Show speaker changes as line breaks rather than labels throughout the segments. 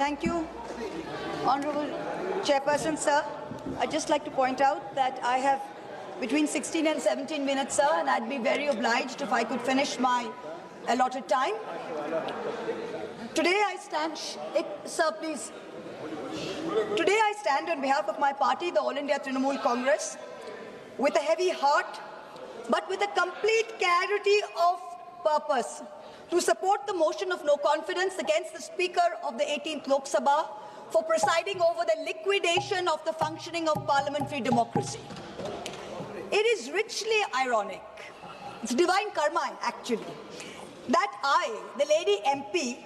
Thank you, Honorable Chairperson, sir. I'd just like to point out that I have between 16 and 17 minutes, sir, and I'd be very obliged if I could finish my allotted time. Today I stand, sir, please. Today I stand on behalf of my party, the All India Trinamool Congress, with a heavy heart, but with a complete clarity of purpose, to support the motion of no confidence against the Speaker of the 18th Lok Sabha for presiding over the liquidation of the functioning of parliamentary democracy. It is richly ironic, it's divine karma actually, that I, the lady MP,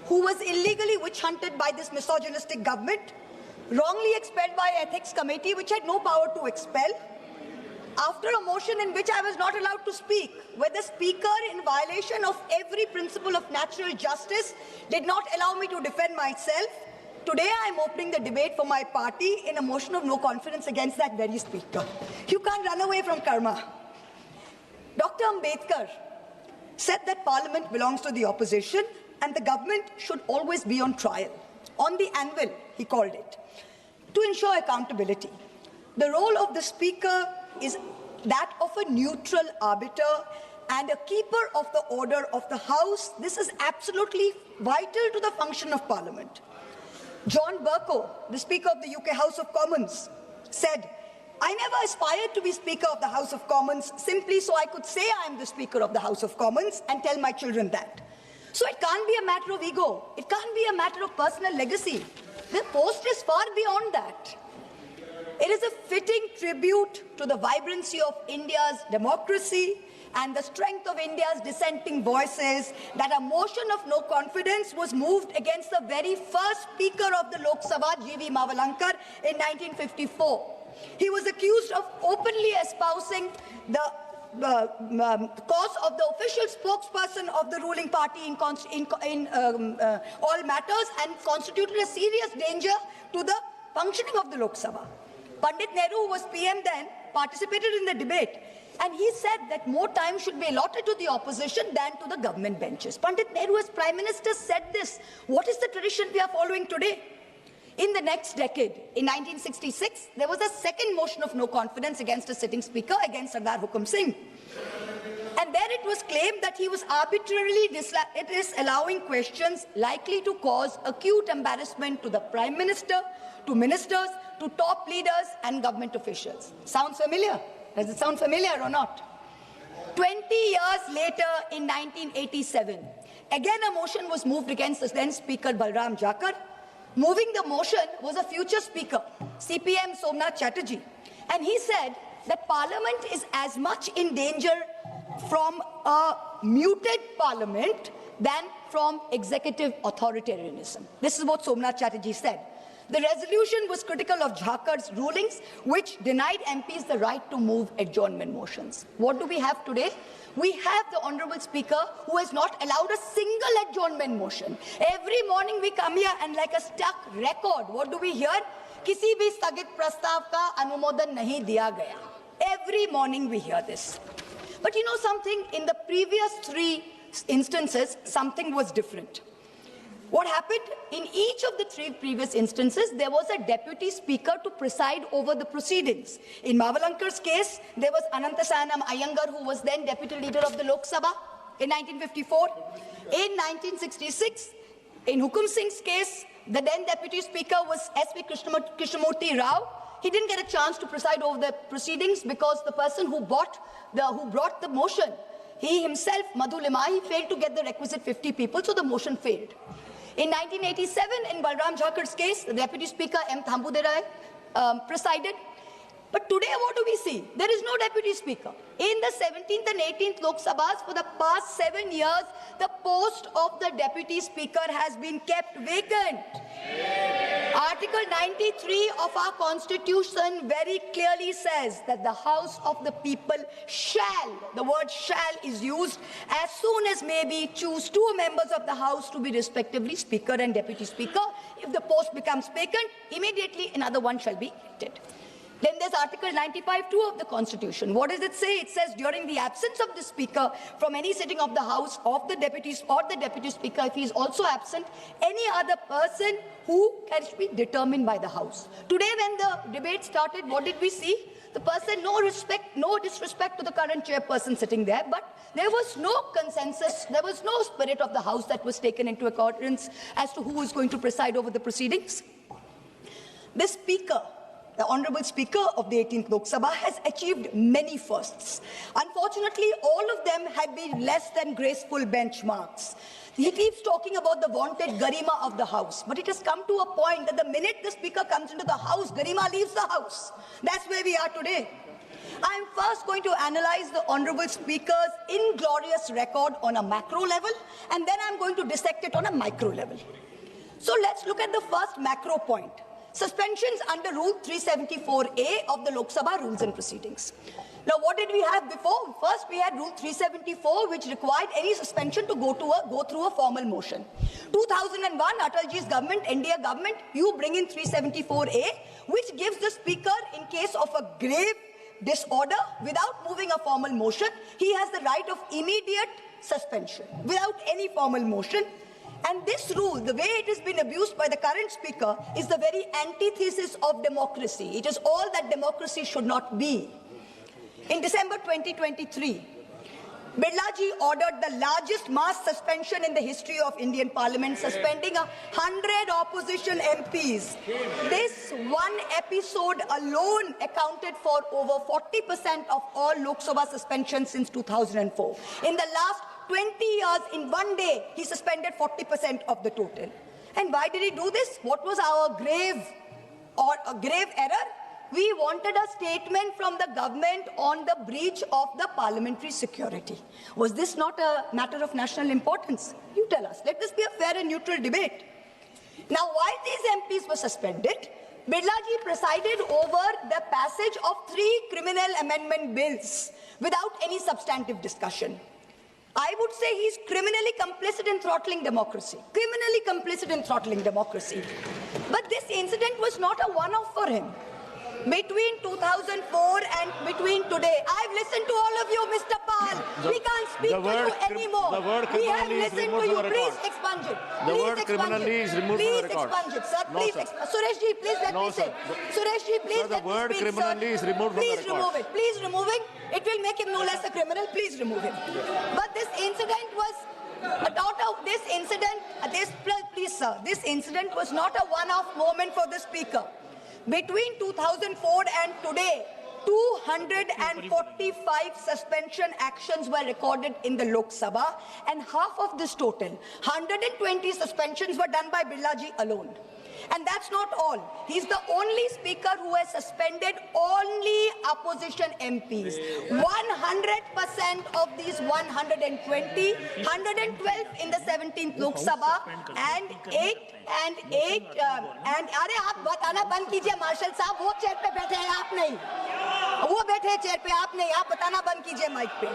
who was illegally witch-hunted by this misogynistic government, wrongly expelled by Ethics Committee, which had no power to expel, after a motion in which I was not allowed to speak, where the Speaker, in violation of every principle of natural justice, did not allow me to defend myself, today I am opening the debate for my party in a motion of no confidence against that very Speaker. You can't run away from karma. Dr. Ambedkar said that Parliament belongs to the opposition and the government should always be on trial. On the anvil, he called it, to ensure accountability. The role of the Speaker is that of a neutral arbiter and a keeper of the order of the House. This is absolutely vital to the function of Parliament. John Bercow, the Speaker of the UK House of Commons, said, "I never aspired to be Speaker of the House of Commons simply so I could say I am the Speaker of the House of Commons and tell my children that." So it can't be a matter of ego. It can't be a matter of personal legacy. The post is far beyond that. It is a fitting tribute to the vibrancy of India's democracy and the strength of India's dissenting voices that a motion of no confidence was moved against the very first Speaker of the Lok Sabha, G.V. Mavalankar, in 1954. He was accused of openly espousing the cause of the official spokesperson of the ruling party in all matters and constituted a serious danger to the functioning of the Lok Sabha. Pandit Nehru, who was PM then, participated in the debate, and he said that more time should be allotted to the opposition than to the government benches. Pandit Nehru, as Prime Minister, said this. What is the tradition we are following today? In the next decade, in 1966, there was a second motion of no confidence against a sitting Speaker, against Sardar Hukum Singh. And there it was claimed that he was arbitrarily allowing questions likely to cause acute embarrassment to the Prime Minister, to ministers, to top leaders and government officials. Sounds familiar? Does it sound familiar or not? 20 years later, in 1987, again a motion was moved against the then Speaker Balram Jakar. Moving the motion was a future Speaker, CPM Somnath Chatterjee. And he said that Parliament is as much in danger from a muted Parliament than from executive authoritarianism. This is what Somnath Chatterjee said. The resolution was critical of Jakar's rulings, which denied MPs the right to move adjournment motions. What do we have today? We have the Honourable Speaker who has not allowed a single adjournment motion. Every morning we come here and like a stuck record, what do we hear? Kisi bhi स्थगित प्रस्ताव का अनुमोदन नहीं दिया गया. Every morning we hear this. But you know something? In the previous 3 instances, something was different. What happened? In each of the 3 previous instances, there was a deputy speaker to preside over the proceedings. In Mavalankar's case, there was Anantasayanam Iyengar, who was then deputy leader of the Lok Sabha in 1954. In 1966, in Hukum Singh's case, the then deputy speaker was S.V. Krishnamurti Rao. He didn't get a chance to preside over the proceedings because the person who brought the motion, he himself, Madhu Limahi, failed to get the requisite 50 people, so the motion failed. In 1987, in Balram Jakar's case, the Deputy Speaker M. Thambuderai presided. But today, what do we see? There is no Deputy Speaker. In the 17th and 18th Lok Sabhas, for the past 7 years, the post of the Deputy Speaker has been kept vacant. Article 93 of our Constitution very clearly says that the House of the People shall, the word shall is used, as soon as may be, choose 2 members of the House to be respectively Speaker and Deputy Speaker. If the post becomes vacant, immediately another one shall be elected. Then there's Article 95(2) of the Constitution. What does it say? It says, during the absence of the Speaker from any sitting of the House, of the deputies or the Deputy Speaker, if he is also absent, any other person who can be determined by the House. Today, when the debate started, what did we see? The person, no disrespect to the current chairperson sitting there, but there was no consensus, there was no spirit of the House that was taken into account as to who was going to preside over the proceedings. The Speaker, the Honourable Speaker of the 18th Lok Sabha, has achieved many firsts. Unfortunately, all of them have been less than graceful benchmarks. He keeps talking about the vaunted garima of the House, but it has come to a point that the minute the Speaker comes into the House, garima leaves the House. That's where we are today. I'm first going to analyze the Honourable Speaker's inglorious record on a macro level, and then I'm going to dissect it on a micro level. So let's look at the first macro point. Suspensions under Rule 374A of the Lok Sabha Rules and Proceedings. Now, what did we have before? First, we had Rule 374, which required any suspension to go through a formal motion. 2001, Atalji's government, NDA government, you bring in 374A, which gives the Speaker, in case of a grave disorder, without moving a formal motion, he has the right of immediate suspension, without any formal motion. And this rule, the way it has been abused by the current Speaker, is the very antithesis of democracy. It is all that democracy should not be. In December 2023, Birlaji ordered the largest mass suspension in the history of Indian Parliament, suspending 100 opposition MPs. This one episode alone accounted for over 40% of all Lok Sabha suspensions since 2004. In the last 20 years, in one day, he suspended 40% of the total. And why did he do this? What was our grave error? We wanted a statement from the government on the breach of the parliamentary security. Was this not a matter of national importance? You tell us. Let this be a fair and neutral debate. Now, while these MPs were suspended, Birlaji presided over the passage of 3 criminal amendment bills without any substantive discussion. I would say he's criminally complicit in throttling democracy. Criminally complicit in throttling democracy. But this incident was not a one-off for him. Between 2004 and between today, I've listened to all of you, Mr. Pal. We can't speak to you anymore. We have listened to you. Please expunge it.
The word criminally is removed from the record.
Please expunge it, sir. Please expunge. Sureshji, please let me say. Sureshji, please let me speak, sir.
The word criminally is removed from the record.
Please remove it. Please remove it. It will make him no less a criminal. Please remove him. But this incident was this incident was not a one-off moment for the Speaker. Between 2004 and today, 245 suspension actions were recorded in the Lok Sabha, and half of this total, 120 suspensions, were done by Birlaji alone. And that's not all. He's the only Speaker who has suspended only opposition MPs. 100% of these 120, 112 in the 17th Lok Sabha, and 8 अरे आप बताना बंद कीजिए martial साहब, वो chair पे बैठे हैं आप नहीं, वो बैठे हैं चेयर पे आप नहीं, आप बताना बंद कीजिए माइक पे.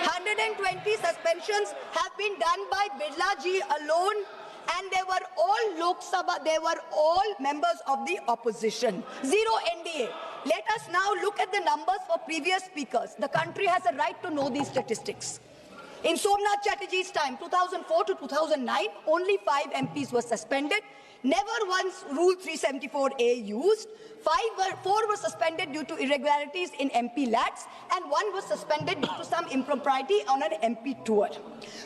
120 suspensions have been done by Birlaji alone, and they were all Lok Sabha, they were all members of the opposition. 0 NDA. Let us now look at the numbers for previous speakers. The country has a right to know these statistics. In Somnath Chatterjee's time, 2004 to 2009, only 5 MPs were suspended. Never once Rule 374A used. 4 were suspended due to irregularities in MP lads, and 1 was suspended due to some impropriety on an MP tour.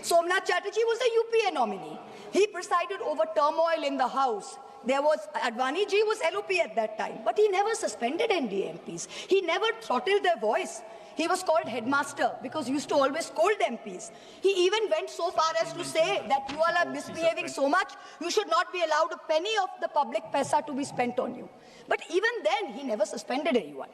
Somnath Chatterjee was a UPA nominee. He presided over turmoil in the House. There was Advani ji was LOP at that time, but he never suspended NDA MPs. He never throttled their voice. He was called headmaster because he used to always scold MPs. He even went so far as to say that you all are misbehaving so much, you should not be allowed a penny of the public paisa to be spent on you. But even then, he never suspended anyone.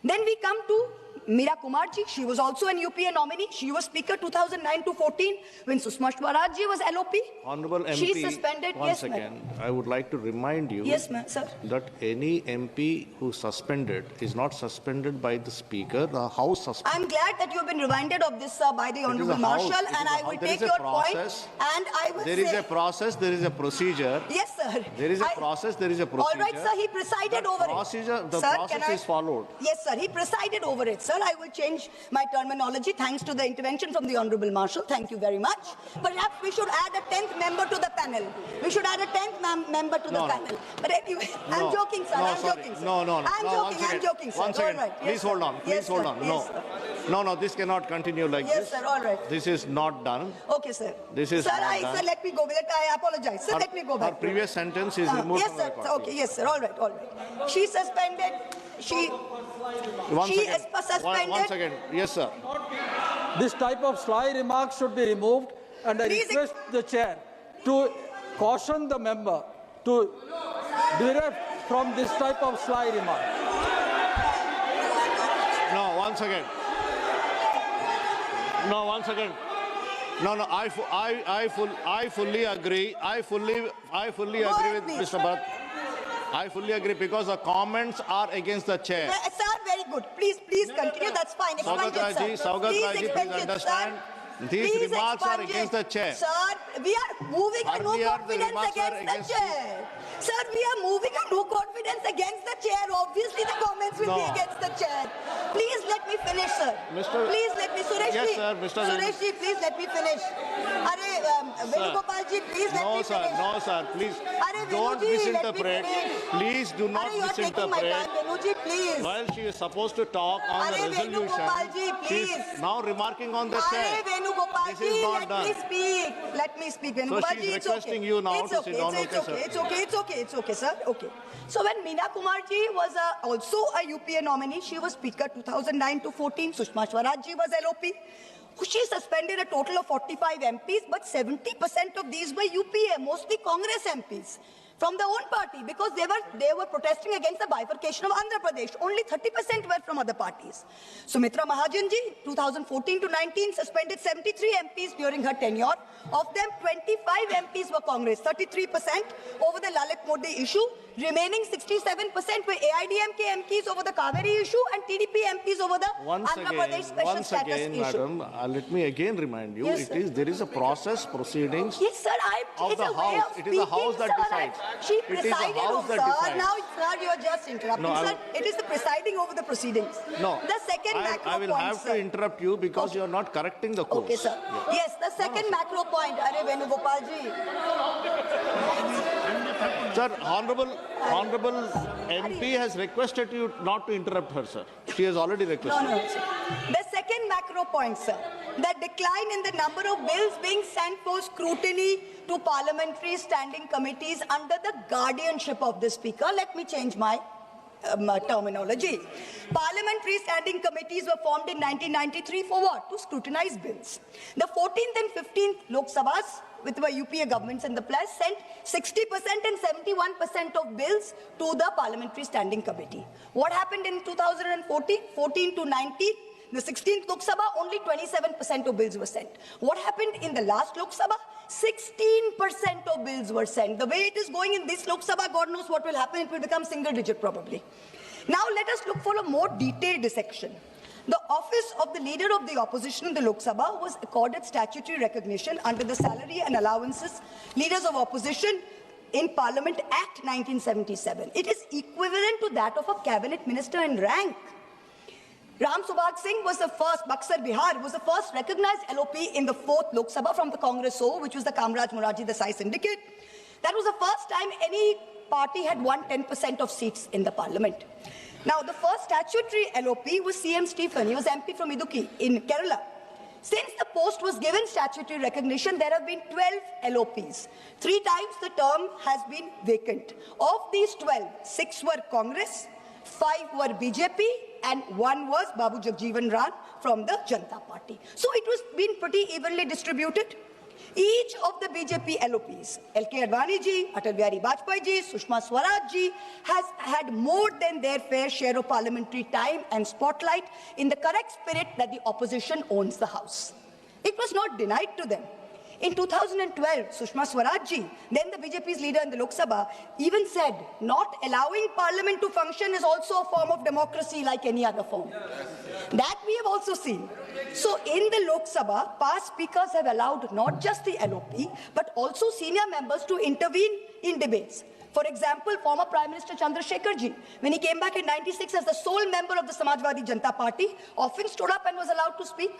Then we come to Meera Kumarji, she was also an UPA nominee. She was Speaker 2009 to 14 when Sushma Swaraj ji was LOP.
Honorable MP,
She suspended.
one
Yes,
second. I would like to remind you
Yes, ma'am, sir.
that any MP who suspended is not suspended by the Speaker. The House suspended.
I'm glad that you have been reminded of this, sir, by the Honorable
House.
Marshal,
It is
and
a
I
House.
will
There
take
is a
your point.
process.
And I will
There
say,
is a process, there is a procedure.
yes, sir.
There is a process, there is a procedure.
All right, sir. He presided over it.
The
Sir,
process
can I-
is followed.
Yes, sir. He presided over it, sir. I will change my terminology thanks to the intervention from the Honorable Marshal. Thank you very much. Perhaps we should add a 10th member to the panel. We should add a 10th member to the
No, no.
panel. But anyway, I'm joking, sir.
No,
I'm
sorry.
joking, sir.
No.
I'm
One
joking. I'm
second.
joking, sir.
One second.
All right.
Please
Yes,
hold
sir.
on. Please
Yes,
hold
sir.
on.
Yes,
No. No, this cannot continue like
Yes,
this.
sir. All right.
This is not done.
Okay, sir.
This is
sir,
not done.
sir, let me go with it. I apologize. Sir, let me go
Her
back.
previous sentence is removed
Yes,
from the
sir.
record.
Okay, yes, sir. All right, all right. She suspended.
One
She
second.
is suspended.
One second. Yes, sir.
This type of sly remarks should be removed, and I
Please
request the chair to caution the member to direct from this type of sly remark.
No, one second. No, one second. No, I fully agree. I fully agree with
please.
Mr. Bharat. I fully agree because the comments are against the chair.
Sir, very good. Please continue. That's fine. Expunge it, sir.
Saugat
Please
Raji,
expunge
please
it,
understand.
sir.
These
Please
remarks are
expunge
against
it.
the chair.
Sir, we are moving a no
Earlier, the
confidence
remarks were
against the
against
chair. Sir, we are moving a no confidence against the chair. Obviously, the comments will be
No.
against the chair. Please let me finish, sir. Please let me, Suresh
Yes,
ji.
sir, Mr.
Suresh ji, please let me finish. Venugopal ji, please let me finish.
No, sir, please
Arey,
don't
Venu ji, let me
misinterpret.
finish.
Pleplease do not
Arey, you are taking my
misinterpret.
time, Venu ji, please.
While she is supposed to talk on the
Arey,
resolution,
Venugopal ji,
she is
please.
now remarking on the
Arey,
chair.
Venugopal
This
ji,
is not
let
done.
me speak. Let me speak, Venugopal
she's
ji. It's
requesting
okay.
you now
It's
to
okay.
sit down.
It's
Okay,
okay.
sir.
It's okay. It's okay. It's okay, sir. Okay. So when Meena Kumarji was also a UPA nominee, she was Speaker 2009 to 14. Sushma Swaraj ji was LOP. She suspended a total of 45 MPs, but 70% of these were UPA, mostly Congress MPs from their own party, because they were protesting against the bifurcation of Andhra Pradesh. Only 30% were from other parties. Sumitra Mahajan ji, 2014 to 19, suspended 73 MPs during her tenure. Of them, 25 MPs were Congress, 33% over the Lalit Modi issue. Remaining 67% were AIDMK MPs over the Kaveri issue and TDP MPs over the Andhra Pradesh special status issue.
Madam, let me again remind you,
Yes, sir.
there is a process, proceedings.
Yes, sir.
Of
It's
the
a way
House.
of
It is the House
speaking,
that
sir.
decides.
She
It is the
presided
House
over,
that
sir.
decides.
Now, sir, you are just interrupting,
No,
sir. It is the presiding over the proceedings.
No,
The second macro
I will
point,
have
sir.
to interrupt you because
Okay.
you are not correcting the course.
Okay, sir. Yes, the second macro point. Arey Venugopal ji.
Sir, honorable MP has requested you not to interrupt her, sir. She has already requested.
No. The second macro point, sir. The decline in the number of bills being sent for scrutiny to parliamentary standing committees under the guardianship of the Speaker. Let me change my terminology. Parliamentary standing committees were formed in 1993 for what? To scrutinize bills. The 14th and 15th Lok Sabhas, with the UPA governments in the place, sent 60% and 71% of bills to the Parliamentary Standing Committee. What happened in 2014? 14 to 19? The 16th Lok Sabha, only 27% of bills were sent. What happened in the last Lok Sabha? 16% of bills were sent. The way it is going in this Lok Sabha, God knows what will happen. It will become single digit probably. Now let us look for a more detailed dissection. The office of the leader of the opposition in the Lok Sabha was accorded statutory recognition under the Salary and Allowances Leaders of Opposition in Parliament Act 1977. It is equivalent to that of a cabinet minister in rank. Ram Subhag Singh was the first, Buxar Bihar was the first recognized LOP in the 4th Lok Sabha from the Congress O, which was the Kamraj Morarji Desai syndicate. That was the first time any party had won 10% of seats in the parliament. Now, the first statutory LOP was CM Stephen. He was MP from Idukki in Kerala. Since the post was given statutory recognition, there have been 12 LOPs. 3 times the term has been vacant. Of these 12, 6 were Congress, 5 were BJP, and 1 was Babu Jagjeevan Ram from the Janata Party. So it was been pretty evenly distributed. Each of the BJP LOPs, L.K. Advani ji, Atal Bihari Vajpayee ji, Sushma Swaraj ji, has had more than their fair share of parliamentary time and spotlight in the correct spirit that the opposition owns the House. It was not denied to them. In 2012, Sushma Swaraj ji, then the BJP's leader in the Lok Sabha, even said, not allowing parliament to function is also a form of democracy like any other form. That we have also seen. So in the Lok Sabha, past speakers have allowed not just the LOP, but also senior members to intervene in debates. For example, former Prime Minister Chandrasekhar ji, when he came back in '96 as the sole member of the Samajwadi Janata Party, often stood up and was allowed to speak.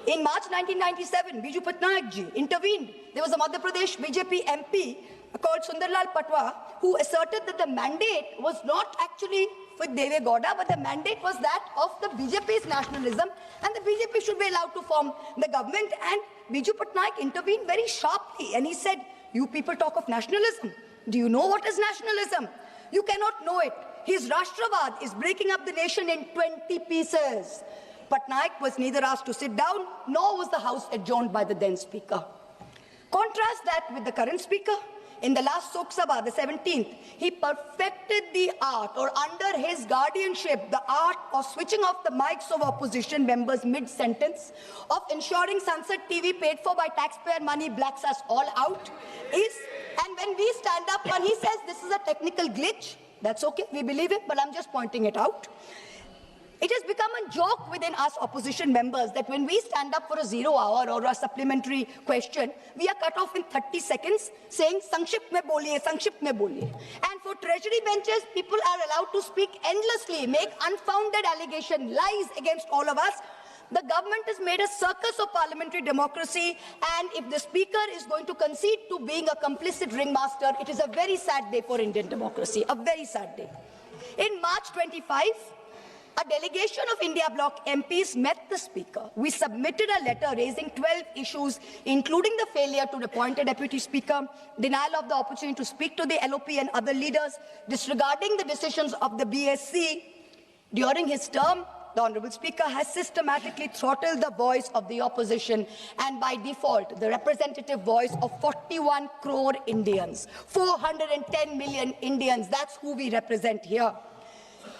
In March 1997, Biju Patnaik ji intervened. There was a Madhya Pradesh BJP MP called Sundarlal Patwa who asserted that the mandate was not actually with Deve Gowda, but the mandate was that of the BJP's nationalism, and the BJP should be allowed to form the government. And Biju Patnaik intervened very sharply, and he said, "You people talk of nationalism. Do you know what is nationalism? You cannot know it. His Rashtravad is breaking up the nation in 20 pieces." Patnaik was neither asked to sit down, nor was the House adjourned by the then Speaker. Contrast that with the current Speaker. In the last Lok Sabha, the 17th, he perfected the art, or under his guardianship, the art of switching off the mics of opposition members mid-sentence, of ensuring Sansad TV paid for by taxpayer money blacks us all out. And when we stand up, when he says this is a technical glitch, that's okay, we believe it, but I'm just pointing it out. It has become a joke within us opposition members that when we stand up for a 0 hour or a supplementary question, we are cut off in 30 seconds saying, "Sankshipt mein boliye, Sankshipt mein boliye." And for treasury benches, people are allowed to speak endlessly, make unfounded allegations, lies against all of us. The government has made a circus of parliamentary democracy, and if the Speaker is going to concede to being a complicit ringmaster, it is a very sad day for Indian democracy, a very sad day. In March 25, a delegation of India Bloc MPs met the Speaker. We submitted a letter raising 12 issues, including the failure to appoint a Deputy Speaker, denial of the opportunity to speak to the LOP and other leaders, disregarding the decisions of the BSC. During his term, the Honourable Speaker has systematically throttled the voice of the opposition and by default the representative voice of 41 crore Indians, 410 million Indians. That's who we represent here.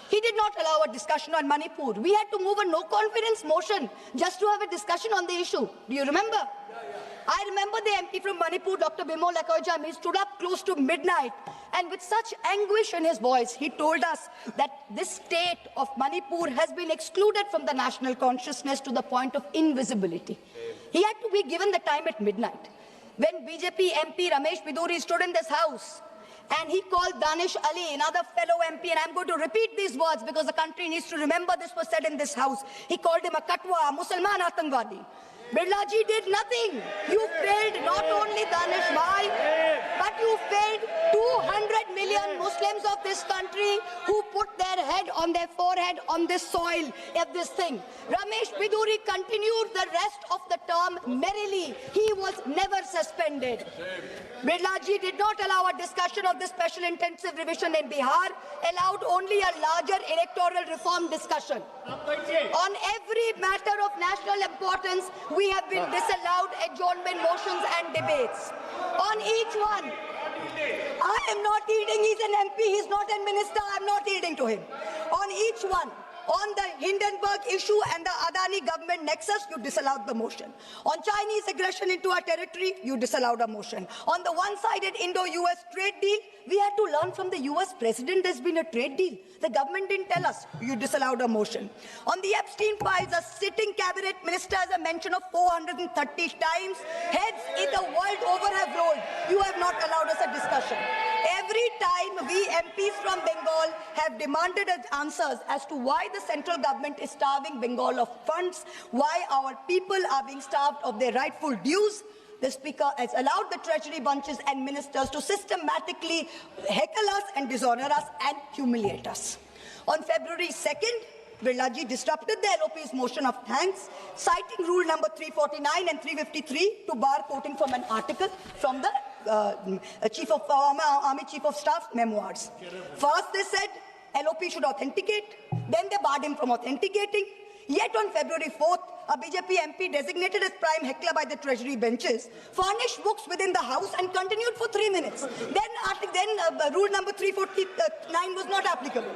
He did not allow a discussion on Manipur. We had to move a no-confidence motion just to have a discussion on the issue. Do you remember? I remember the MP from Manipur, Dr. Bimol Ekoijam. He stood up close to midnight, and with such anguish in his voice, he told us that this state of Manipur has been excluded from the national consciousness to the point of invisibility. He had to be given the time at midnight. When BJP MP Ramesh Biduri stood in this house, and he called Danish Ali, another fellow MP, and I'm going to repeat these words because the country needs to remember this was said in this house. He called him a katwa, a Musalman Atangwadi. Birla ji did nothing. You failed not only Danish Bhai, but you failed 200 million Muslims of this country who put their head on their forehead on this soil of this thing. Ramesh Biduri continued the rest of the term merrily. He was never suspended. Birla ji did not allow a discussion of the special intensive revision in Bihar, allowed only a larger electoral reform discussion. On every matter of national importance, we have been disallowed adjournment motions and debates. On each one, I am not yielding. He's an MP, he's not a minister. I'm not yielding to him. On each one, on the Hindenburg issue and the Adani government nexus, you disallowed the motion. On Chinese aggression into our territory, you disallowed a motion. On the one-sided Indo-US trade deal, we had to learn from the US president there's been a trade deal. The government didn't tell us. You disallowed a motion. On the Epstein files, a sitting cabinet minister has a mention of 430 times. Heads in the world over have rolled. You have not allowed us a discussion. Every time we MPs from Bengal have demanded answers as to why the central government is starving Bengal of funds, why our people are being starved of their rightful dues, the Speaker has allowed the treasury bunches and ministers to systematically heckle us and dishonor us and humiliate us. On February 2nd, Birla ji disrupted the LOP's motion of thanks, citing rule number 349 and 353 to bar quoting from an article from the Army Chief of Staff's memoirs. First, they said LOP should authenticate. Then they barred him from authenticating. Yet on February 4th, a BJP MP designated as prime heckler by the Treasury benches furnished books within the House and continued for 3 minutes. Then rule number 349 was not applicable.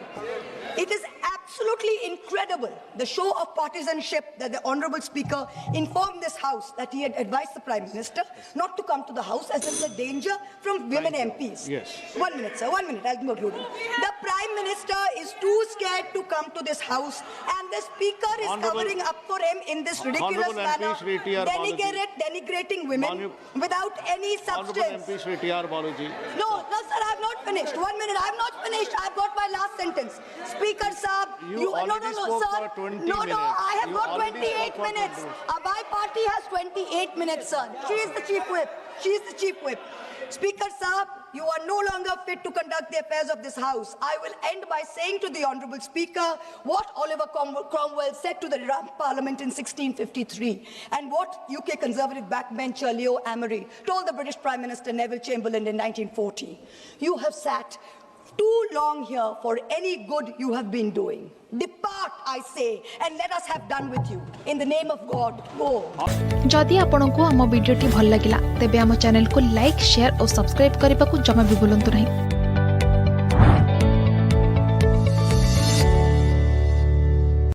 It is absolutely incredible, the show of partisanship that the Honourable Speaker informed this House that he had advised the Prime Minister not to come to the House as there is a danger from women MPs.
Yes.
1 minute, sir, 1 minute, I'll conclude. The Prime Minister is too scared to come to this House and the Speaker is covering up for him in this ridiculous
Honourable
manner,
MP Shri T.R. Balaji.
denigrating women without any
Honourable
substance.
MP Shri T.R. Balaji.
No, sir, I have not finished. 1 minute, I have not finished. I have got my last sentence. Speaker, sir,
You already spoke
sir.
for 20
No,
minutes.
I have
You
got
already
28
spoke for
minutes.
20.
My party has 28 minutes, sir. She is the chief whip. She is the chief whip. Speaker, sir, you are no longer fit to conduct the affairs of this House. I will end by saying to the Honourable Speaker what Oliver Cromwell said to the Parliament in 1653 and what UK Conservative backbencher Leo Amery told the British Prime Minister Neville Chamberlain in 1940. You have sat too long here for any good you have been doing. Depart, I say, and let us have done with you. In the name of God, go.
जदि आपंक आम भिडी भल लगा तेब आम channel को like share और subscribe करने को जमा भी भूलु नहीं।